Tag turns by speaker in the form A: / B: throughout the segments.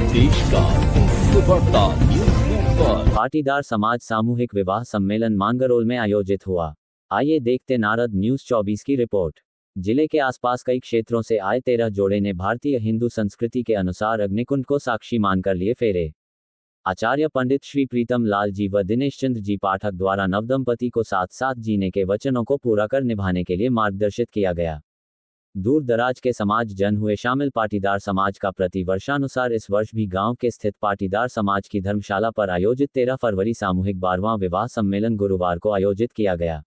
A: देश का खबरदार न्यूज़ नेटवर्क।
B: पाटीदार समाज सामूहिक विवाह सम्मेलन मांगरोल में आयोजित हुआ। आइए देखते नारद न्यूज 24 की रिपोर्ट। जिले के आसपास कई क्षेत्रों से आए 13 जोड़े ने भारतीय हिंदू संस्कृति के अनुसार अग्निकुंड को साक्षी मानकर लिए फेरे। आचार्य पंडित श्री प्रीतम लाल जी व दिनेश चंद्र जी पाठक द्वारा नवदंपति को साथ साथ जीने के वचनों को पूरा कर निभाने के लिए मार्गदर्शित किया गया। दूर दराज के समाज जन हुए शामिल। पाटीदार समाज का प्रति वर्षानुसार इस वर्ष भी गांव के स्थित पाटीदार समाज की धर्मशाला पर आयोजित 13 फरवरी सामूहिक 12वां विवाह सम्मेलन गुरुवार को आयोजित किया गया।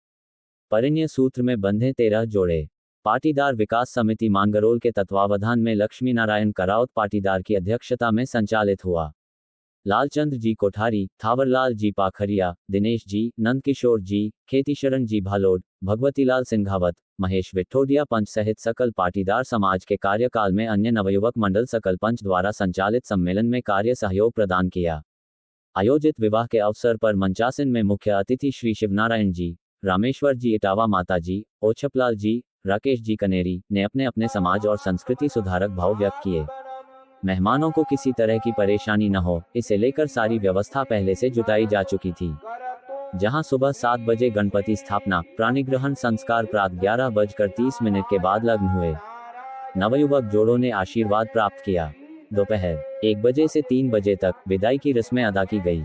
B: परिणय सूत्र में बंधे 13 जोड़े। पाटीदार विकास समिति मांगरोल के तत्वावधान में लक्ष्मी नारायण कराउत पाटीदार की अध्यक्षता में संचालित हुआ। लालचंद्र जी कोठारी, थावरलाल जी पाखरिया, दिनेश जी, नंदकिशोर जी, खेतीशरण जी भालोड, भगवतीलाल सिंघावत, महेश विठोडिया पंच सहित सकल पाटीदार समाज के कार्यकाल में अन्य नवयुवक मंडल सकल पंच द्वारा संचालित सम्मेलन में कार्य सहयोग प्रदान किया। आयोजित विवाह के अवसर पर मंचासन में मुख्य अतिथि श्री शिवनारायण जी, रामेश्वर जी इटावा माता जी, ओछपलाल जी, राकेश जी कनेरी ने अपने अपने समाज और संस्कृति सुधारक भाव व्यक्त किए। मेहमानों को किसी तरह की परेशानी न हो, इसे लेकर सारी व्यवस्था पहले से जुटाई जा चुकी थी। जहां सुबह 7 बजे गणपति स्थापना, प्राणिग्रहण संस्कार प्रातः 11:30 के बाद लग्न हुए। नवयुवक जोड़ों ने आशीर्वाद प्राप्त किया। दोपहर 1 बजे से 3 बजे तक विदाई की रस्में अदा की गई।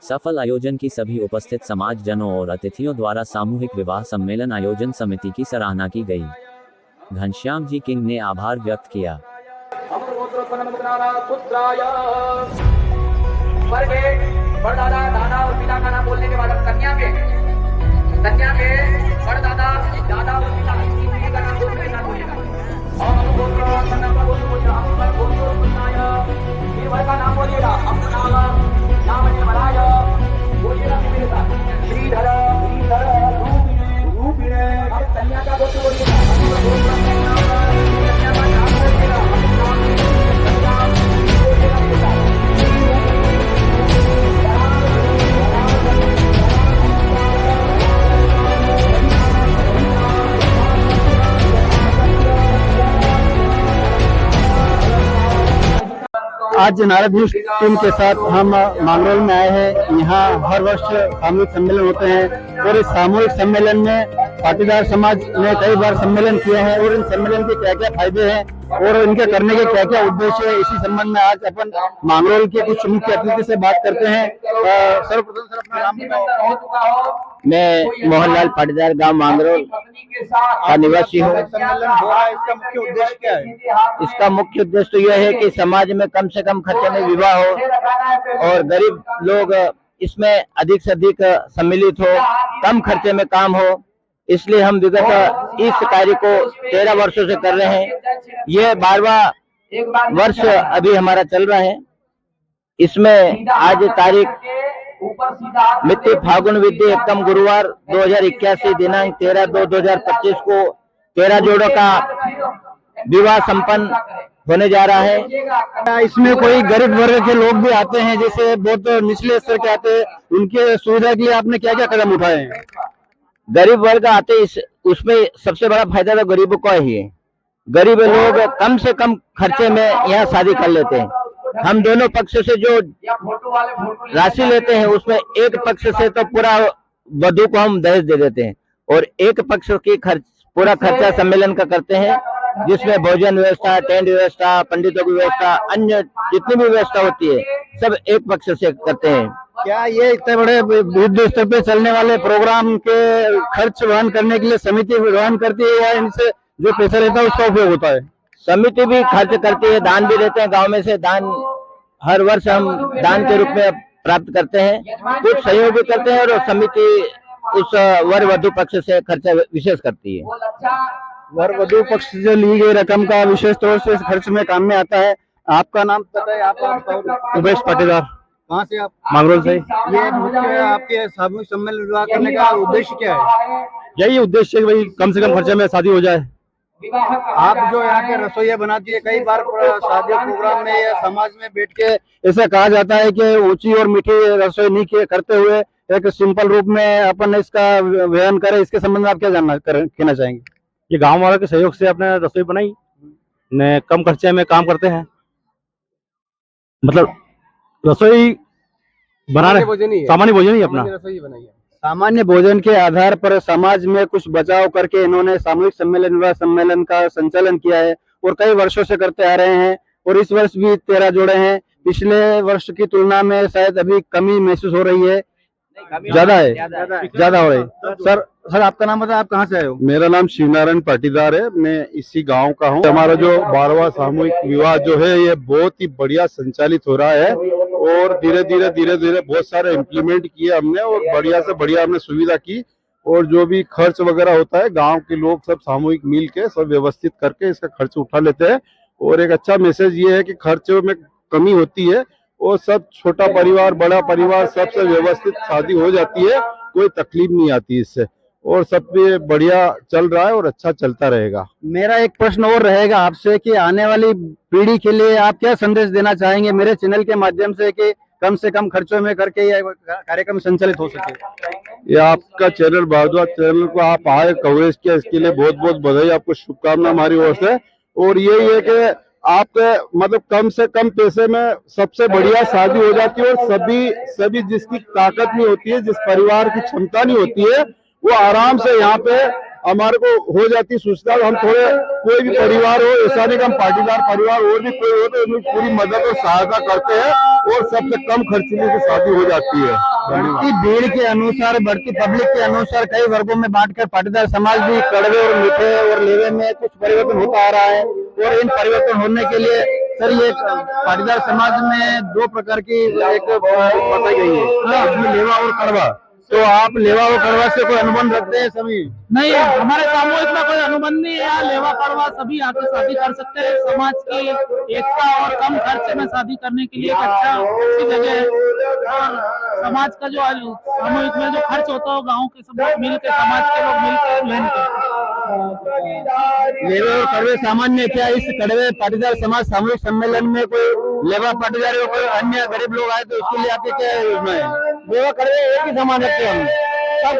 B: सफल आयोजन की सभी उपस्थित समाज जनों और अतिथियों द्वारा सामूहिक विवाह सम्मेलन आयोजन समिति की सराहना की गई। घनश्याम जी किंग ने आभार व्यक्त किया।
C: बड़दादा दादा और पिता का नाम बोलने के बाद अब कन्या के बड़दादा दादा और पिता तीन का नाम बोलने का बोलेगा। और ये भाई का नाम बोलिएगा। अपना नाम है महाराज बोलिएगा मेरे साथ। श्रीधर रूपिणे अब कन्या का बोलिएगा।
D: आज नारद न्यूज टीम के साथ हम मांगरोल में आए हैं। यहाँ हर वर्ष सामूहिक सम्मेलन होते हैं और इस सामूहिक सम्मेलन में पाटीदार समाज ने कई बार सम्मेलन किए हैं और इन सम्मेलन के क्या क्या फायदे हैं और इनके करने के क्या क्या उद्देश्य है, इसी संबंध में आज अपन मांगरोल के कुछ मुख्य अतिथि से बात करते हैं। सर्वप्रथम सर अपना नाम बताओ।
E: मैं मोहनलाल पाटीदार गांव मांगरोल का निवासी हूँ।
D: सम्मेलन हो रहा है, इसका मुख्य उद्देश्य क्या है?
E: इसका मुख्य उद्देश्य तो यह है कि समाज में कम से कम खर्चे में विवाह हो और गरीब लोग इसमें अधिक से अधिक सम्मिलित हो, कम खर्चे में काम हो। इसलिए हम विगत इस कार्य को 13 वर्षों से कर रहे हैं। यह 12वां वर्ष अभी हमारा चल रहा है। इसमें आज तारीख मिति फागुन विद्य एकम गुरुवार 2081 दिनांक 13/2/2025 को 13 जोड़ों का विवाह संपन्न होने जा रहा है।
D: इसमें कोई गरीब वर्ग के लोग भी आते हैं, जैसे बहुत निचले स्तर के आते हैं, उनके सुविधा के लिए आपने क्या क्या कदम उठाए हैं?
E: गरीब वर्ग आते उसमें सबसे बड़ा फायदा तो गरीबों का ही है। गरीब लोग कम से कम खर्चे में यहाँ शादी कर लेते हैं। हम दोनों पक्ष से जो राशि लेते हैं उसमें एक पक्ष से तो पूरा वधु को हम दहेज दे देते हैं और एक पक्ष की पूरा खर्चा सम्मेलन का करते हैं, जिसमें भोजन व्यवस्था, टेंट व्यवस्था, पंडितों की व्यवस्था, अन्य जितनी भी व्यवस्था होती है सब एक पक्ष से करते हैं।
D: क्या ये इतने बड़े युद्ध स्तर पे चलने वाले प्रोग्राम के खर्च वहन करने के लिए समिति वहन करती है या इनसे जो पैसा रहता है उसका उपयोग होता है?
E: समिति भी खर्च करती है, दान भी देते हैं। गांव में से दान हर वर्ष हम दान के रूप में प्राप्त करते हैं। कुछ सहयोग भी करते हैं और समिति उस वर वधु पक्ष से खर्चा विशेष करती है।
D: वर वधु पक्ष से ली गई रकम का विशेष तौर से खर्च में काम में आता है। आपका नाम पता है? आप उमेश पाटीदार। कहाँ से आप?
E: मांगरोल से।
D: ये मुख्य आपके सामूहिक सम्मेलन विवाह करने का उद्देश्य क्या है?
E: यही उद्देश्य है भाई, कम से कम खर्चे में शादी हो जाए।
D: आप जो यहाँ के रसोइया बनाती है, कई बार शादी प्रोग्राम में या समाज में बैठ के ऐसा कहा जाता है कि ऊंची और मीठी रसोई नहीं करते हुए एक सिंपल रूप में अपन इसका व्ययन करें। इसके संबंध में आप क्या कहना चाहेंगे?
E: ये गांव वालों के सहयोग से अपने रसोई बनाई ने कम खर्चे में काम करते हैं।
D: मतलब रसोई बनाने सामान्य भोजन ही अपना
C: रसोई बनाई है।
D: सामान्य भोजन के आधार पर समाज में कुछ बचाव करके इन्होंने सामूहिक सम्मेलन विवाह सम्मेलन का संचालन किया है और कई वर्षों से करते आ रहे हैं। और इस वर्ष भी 13 जोड़े हैं। पिछले वर्ष की तुलना में शायद अभी कमी महसूस हो रही है, ज्यादा हो रही है। सर आपका नाम बताएं, आप कहाँ से आए हो?
F: मेरा नाम शिवनारायण पाटीदार है, मैं इसी गांव का हूँ। हमारा जो 12वां सामूहिक विवाह जो है ये बहुत ही बढ़िया संचालित हो रहा है और धीरे धीरे बहुत सारे इम्प्लीमेंट किए हमने और बढ़िया से बढ़िया हमने सुविधा की। और जो भी खर्च वगैरह होता है गांव के लोग सब सामूहिक मिल के सब व्यवस्थित करके इसका खर्च उठा लेते हैं। और एक अच्छा मैसेज ये है कि खर्चों में कमी होती है और सब छोटा परिवार बड़ा परिवार सबसे व्यवस्थित शादी हो जाती है, कोई तकलीफ नहीं आती इससे और सब भी बढ़िया चल रहा है और अच्छा चलता रहेगा।
D: मेरा एक प्रश्न और रहेगा आपसे कि आने वाली पीढ़ी के लिए आप क्या संदेश देना चाहेंगे मेरे चैनल के माध्यम से कि कम से कम खर्चों में करके ये कार्यक्रम संचालित हो सके?
F: ये आपका चैनल भारद्वाज चैनल को आप आए कवरेज किया, इसके लिए बहुत बहुत बधाई, आपको शुभकामना हमारी ओर से। और यही है कि आप मतलब कम से कम पैसे में सबसे बढ़िया शादी हो जाती है और सभी जिसकी ताकत नहीं होती है, जिस परिवार की क्षमता नहीं होती है, वो आराम से यहाँ पे हमारे को हो जाती सूचना। हम थोड़े कोई भी परिवार हो, ऐसा नहीं कि हम पाटीदार परिवार और भी कोई हो तो उनकी पूरी मदद और सहायता करते हैं और सबसे कम खर्चीली की शादी हो जाती है।
D: बढ़ती भीड़ के अनुसार, बढ़ती पब्लिक के अनुसार कई वर्गों में बांटकर पाटीदार समाज भी कड़वे और मीठे और लेवे में कुछ परिवर्तन होता आ रहा है। और इन परिवर्तन होने के लिए सर ये पाटीदार समाज में 2 प्रकार की एक बताई गई है, लेवा और कड़वा। तो आप लेवा और कड़वा से कोई अनुबंध रखते हैं? सभी
G: नहीं, हमारे सामूहिक में कोई अनुबंध नहीं है। लेवा कड़वा सभी आके शादी कर सकते हैं। समाज की एकता और कम खर्चे में शादी करने के लिए एक अच्छी जगह है। और समाज का जो सामूहिक में जो खर्च होता है गाँव के सब लोग मिलकर, समाज के लोग मिलकर
D: लेवे और कड़वे सामान्य क्या इस कड़वे पाटीदार समाज सामूहिक सम्मेलन में कोई लेवा पाटीदार और कोई अन्य गरीब लोग आए तो उसके लिए आपकी क्या योजना है? लेवा कड़वे एक ही समान रखते हैं, हम सब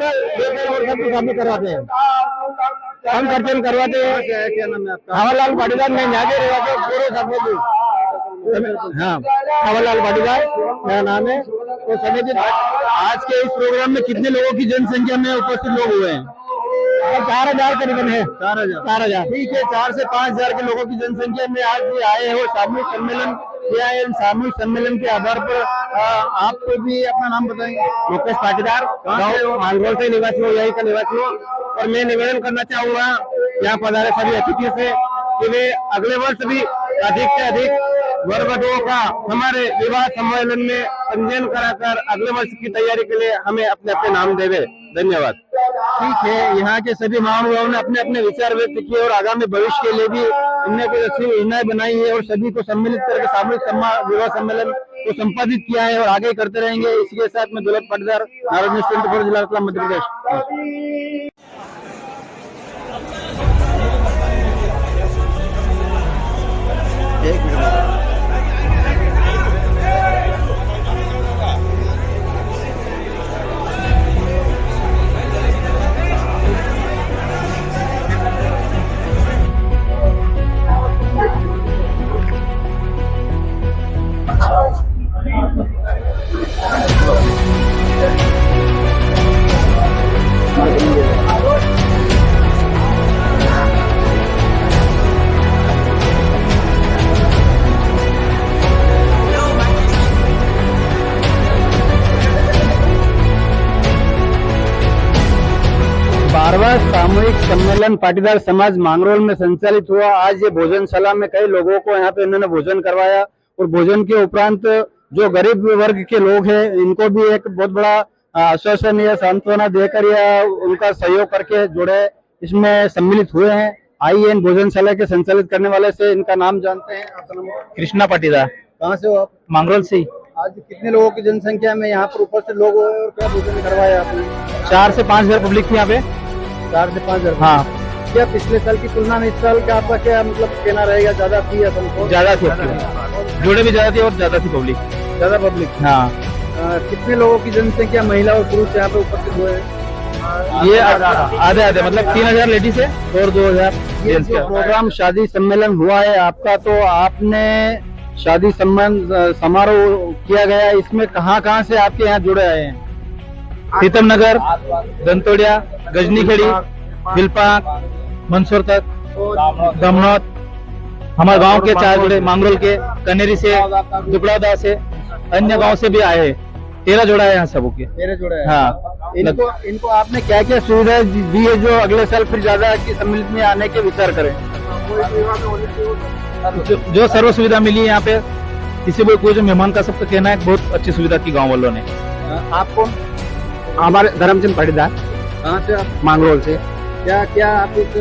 D: शादी करवाते हैं, हम खर्चे में करवाते हैं। क्या नाम है आपका? हवालाल पाटीदार, मैं यहाँ के रहवासी पूरे सब। हाँ, हवालाल पाटीदार मेरा नाम है। तो सभी आज के इस प्रोग्राम में कितने लोगों की जनसंख्या में उपस्थित लोग हुए हैं? 4,000 करीबन है। 4,000 ठीक है। 4 से 5,000 के लोगों की जनसंख्या में आज ये आए हो सामूहिक सम्मेलन किया है। सामूहिक सम्मेलन के आधार पर आपको भी अपना नाम बताएंगे? मुकेश पाटीदार, मांगरोल से निवासी हो, यही का निवासी हो। और मैं निवेदन करना चाहूंगा यहाँ पधारे सभी अतिथियों से कि वे अगले वर्ष भी अधिक से अधिक वरवधुओं का हमारे विवाह सम्मेलन में पंजीयन कराकर अगले वर्ष की तैयारी के लिए हमें अपने अपने नाम देवे। धन्यवाद। ठीक है, यहाँ के सभी महानुभावों ने अपने अपने विचार व्यक्त किए और आगामी भविष्य के लिए भी इनने कुछ अच्छी योजनाएं बनाई है और सभी को सम्मिलित करके सामूहिक विवाह सम्मेलन को संपादित किया है और आगे करते रहेंगे। इसी के साथ में दौलत पाटीदार, नाराज न्यूज़ 24 जिला रतलाम मध्य प्रदेश। एक मिनट। सामूहिक सम्मेलन पाटीदार समाज मांगरोल में संचालित हुआ। आज ये भोजनशाला में कई लोगों को यहाँ पे इन्होंने भोजन करवाया और भोजन के उपरांत जो गरीब वर्ग के लोग हैं इनको भी एक बहुत बड़ा आश्वासन या सांत्वना देकर या उनका सहयोग करके जोड़े इसमें सम्मिलित हुए हैं। आइए इन भोजनशाला के संचालित करने वाले से इनका नाम जानते हैं। आपका नाम?
E: कृष्णा पाटीदार।
D: कहाँ से हो आप?
E: मांगरोल से।
D: आज कितने लोगों की जनसंख्या में यहाँ पर उपस्थित लोग हुए और क्या भोजन करवाया आपने?
E: 4 से 5,000 पब्लिक थी यहाँ पे।
D: 4 से 5,000।
E: हाँ।
D: क्या पिछले साल की तुलना में इस साल का आपका क्या मतलब कहना रहेगा? ज्यादा थी या कम?
E: ज्यादा थी, जोड़े भी ज्यादा थी और ज्यादा थी पब्लिक।
D: ज्यादा पब्लिक?
E: हाँ।
D: कितने लोगों की जनसंख्या महिला और पुरुष यहाँ पे उपस्थित हुए हैं?
E: ये आधे मतलब 3,000 लेडीज है और 2,000
D: प्रोग्राम शादी सम्मेलन हुआ है आपका, तो आपने शादी संबंध समारोह किया गया। इसमें कहाँ कहाँ से आपके यहाँ जुड़े आए हैं?
H: प्रीतम नगर, दंतोड़िया, गजनी खड़ी, बिलपाक, मंसूर तक, दमनौत, हमारे गांव के 4 जोड़े, मांगरोल के, कनेरी से, दुबड़ादा से, अन्य गांव से भी आए हैं। 13 जोड़ा है यहाँ सबों के।
D: 13 जोड़े हैं।
H: हाँ,
D: इनको आपने क्या क्या सुविधा दी है जो अगले साल फिर ज्यादा की सम्मिलित में आने के विचार करें?
H: जो सर्व सुविधा मिली है यहाँ पे, किसी भी कोई जो मेहमान का सबका कहना है बहुत अच्छी सुविधा की गाँव वालों ने।
D: आपको?
E: हमारे धर्मचंद पाटीदार,
D: कहाँ से आप?
E: मांगरोल से।
D: क्या क्या आप इस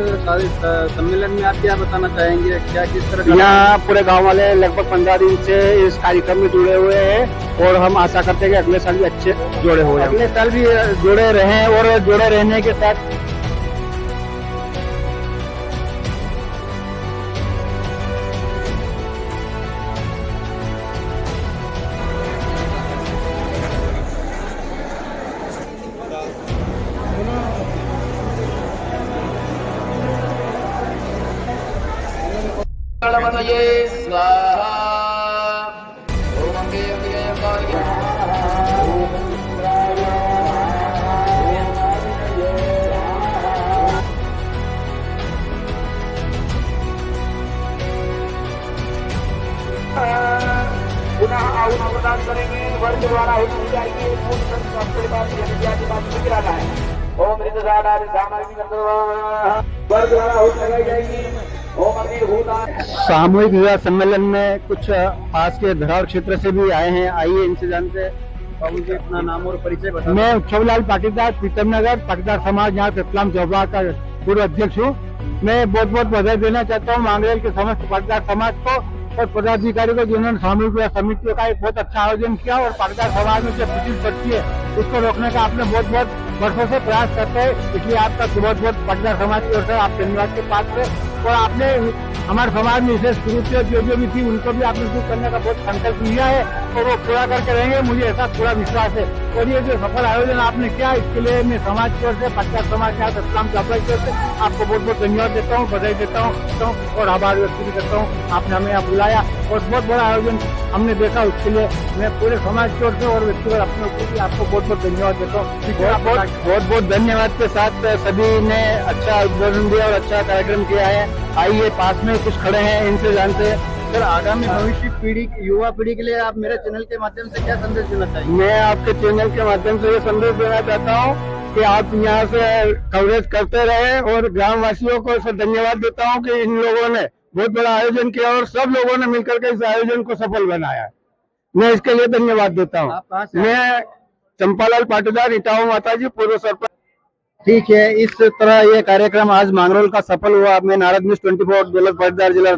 D: सम्मेलन में आप क्या बताना चाहेंगे? क्या किस तरह का?
E: यहाँ पूरे गांव वाले लगभग 15 दिन से इस कार्यक्रम में जुड़े हुए हैं और हम आशा करते हैं कि अगले साल भी अच्छे जुड़े हुए हैं।
D: अगले साल भी जुड़े रहें और जुड़े रहने के साथ
C: गणपतये स्वाहा। ओम अंगे अंगे अंगे। पुनः आहुति प्रदान करेंगे। वर्ग द्वारा आहुति हो जाएगी। पूर्ण संस्कार के बाद यज्ञ बात लिख रहा है। ओम ऋत साधारण सामग्री वर्ग द्वारा आहुति लगाई जाएगी। ओम अग्नि भूता।
D: सामूहिक विवाह सम्मेलन में कुछ पास के धराड़ क्षेत्र से भी आए हैं। आइए इनसे जानते हैं। और मुझे अपना नाम और परिचय बताएं। मैं उत्सवलाल पाटीदार, प्रीतम नगर पाटीदार समाज यहाँ रतलाम चौबा का पूर्व अध्यक्ष हूँ। मैं बहुत बहुत बधाई देना चाहता हूँ मांगरेल के समस्त पाटीदार समाज को और पदाधिकारी को जिन्होंने सामूहिक विवाह समिति का एक बहुत अच्छा आयोजन किया और पाटीदार समाज में जो पिछली पड़ती है उसको रोकने का आपने बहुत बहुत वर्षों से प्रयास करते हैं। इसलिए आपका बहुत बहुत पाटीदार समाज की ओर से आप धन्यवाद के पात्र है। और आपने हमारे समाज में विशेष कुरीतियां जो भी थी उनको भी आपने दूर करने का बहुत संकल्प लिया है और वो पूरा करके रहेंगे, मुझे ऐसा पूरा विश्वास है। और ये जो सफल आयोजन आपने किया इसके लिए मैं समाज की ओर से पाटीदार समाज के यहाँ इस्लाम चौपड़ा की ओर से आपको बहुत बहुत धन्यवाद देता हूँ, बधाई देता हूँ और आभार व्यक्त भी करता हूँ। आपने हमें यहाँ बुलाया और बहुत बड़ा आयोजन हमने देखा, उसके लिए मैं पूरे समाज की ओर से और व्यक्तिगत अपने ऊपर भी आपको बहुत बहुत धन्यवाद देता हूँ। बहुत बहुत धन्यवाद के साथ सभी ने अच्छा उद्बोधन दिया और अच्छा कार्यक्रम किया है। आइए पास में कुछ खड़े हैं, इनसे जानते हैं। सर, आगामी भविष्य पीढ़ी, युवा पीढ़ी के लिए आप मेरे चैनल के माध्यम से क्या संदेश देना चाहिए? मैं आपके चैनल के माध्यम से ये संदेश देना चाहता हूँ कि आप यहाँ से कवरेज करते रहे और ग्रामवासियों को धन्यवाद देता हूँ कि इन लोगों ने बहुत बड़ा आयोजन किया और सब लोगों ने मिलकर के इस आयोजन को सफल बनाया। मैं इसके लिए धन्यवाद देता हूँ। मैं चंपालाल पाटीदार, इटावा माताजी, पूर्व सरपंच। ठीक है, इस तरह ये कार्यक्रम आज मांगरोल का सफल हुआ। मैं नारद न्यूज़ 24 पाटीदार जिला